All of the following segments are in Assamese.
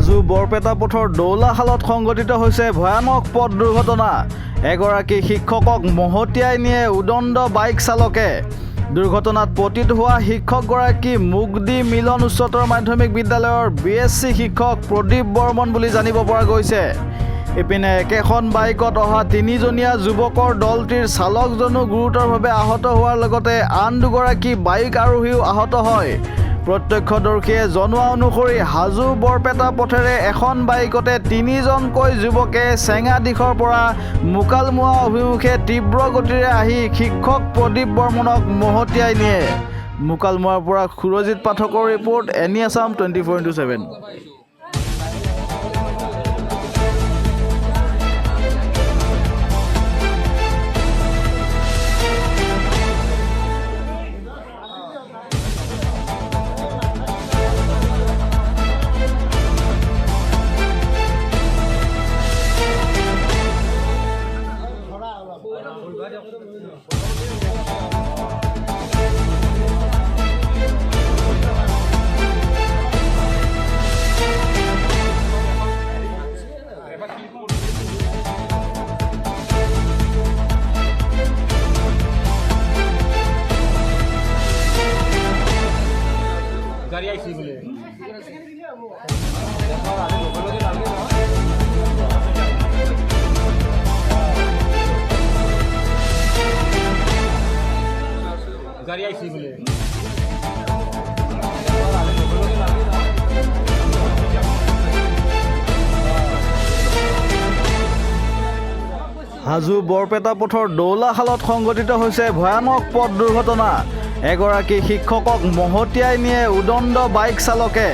হাজো বৰপেটা পথৰ দৌলাশালত সংঘটিত হৈছে ভয়ানক পথ দুৰ্ঘটনা। এগৰাকী শিক্ষকক মহতিয়াই নিয়ে উদণ্ড বাইক চালকে। দুৰ্ঘটনাত পতিত হোৱা শিক্ষকগৰাকী মুগদী মিলন উচ্চতৰ মাধ্যমিক বিদ্যালয়ৰ BSc শিক্ষক প্ৰদীপ বৰ্মন বুলি জানিব পৰা গৈছে। ইপিনে একেখন বাইকত অহা তিনিজনীয়া যুৱকৰ দলটিৰ চালকজনো গুৰুতৰভাৱে আহত হোৱাৰ লগতে আন দুগৰাকী বাইক আৰোহীও আহত হয়। প্ৰত্যক্ষদৰ্শীয়ে জনোৱা অনুসৰি হাজো বৰপেটা পথেৰে এখন বাইকতে তিনিজনকৈ যুৱকে চেঙা দিশৰ পৰা মুকালমুৱা অভিমুখে তীব্ৰ গতিৰে আহি শিক্ষক প্ৰদীপ বৰ্মনক মহতিয়াই নিয়ে। মুকালমুৱাৰ পৰা সুৰজিৎ পাঠকৰ ৰিপৰ্ট, এনি আছাম 24/7। গাড়ি আইছি বলে গাড়ি আইছি বলে হাজো বৰপেটা পথৰ দৌলাশালত সংঘটিত হৈছে ভয়ানক পথ দুৰ্ঘটনা। এগৰাকী শিক্ষকক মহতিয়াই নিয়ে উদণ্ড বাইক চালকে।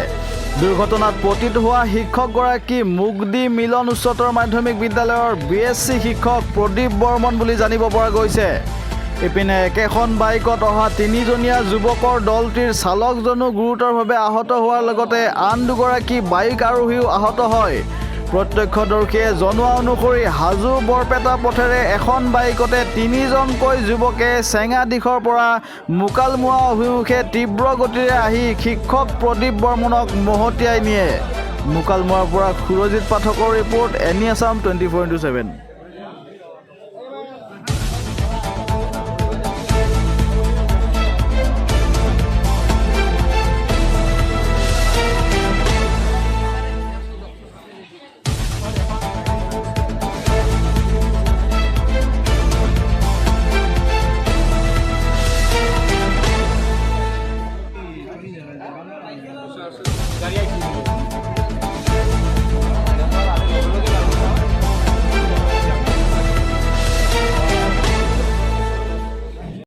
দুৰ্ঘটনাত পতিত হোৱা শিক্ষকগৰাকী মুগদী মিলন উচ্চতৰ মাধ্যমিক বিদ্যালয়ৰ BSc শিক্ষক প্ৰদীপ বৰ্মন বুলি জানিব পৰা গৈছে। ইপিনে একেখন বাইকত অহা তিনিজনীয়া যুৱকৰ দলটিৰ চালকজনো গুৰুতৰভাৱে আহত হোৱাৰ লগতে আন দুগৰাকী বাইক আৰোহীও আহত হয়। প্ৰত্যক্ষদৰ্শীয়ে জনোৱা অনুসৰি হাজো বৰপেটা পথেৰে এখন বাইকতে তিনিজনকৈ যুৱকে চেঙা দিশৰ পৰা মুকালমুৱা অভিমুখে তীব্ৰ গতিৰে আহি শিক্ষক প্ৰদীপ বৰ্মনক মহতিয়াই নিয়ে। মুকালমুৱাৰ পৰা সুৰজিৎ পাঠকৰ ৰিপৰ্ট, এনি আছাম 24/7।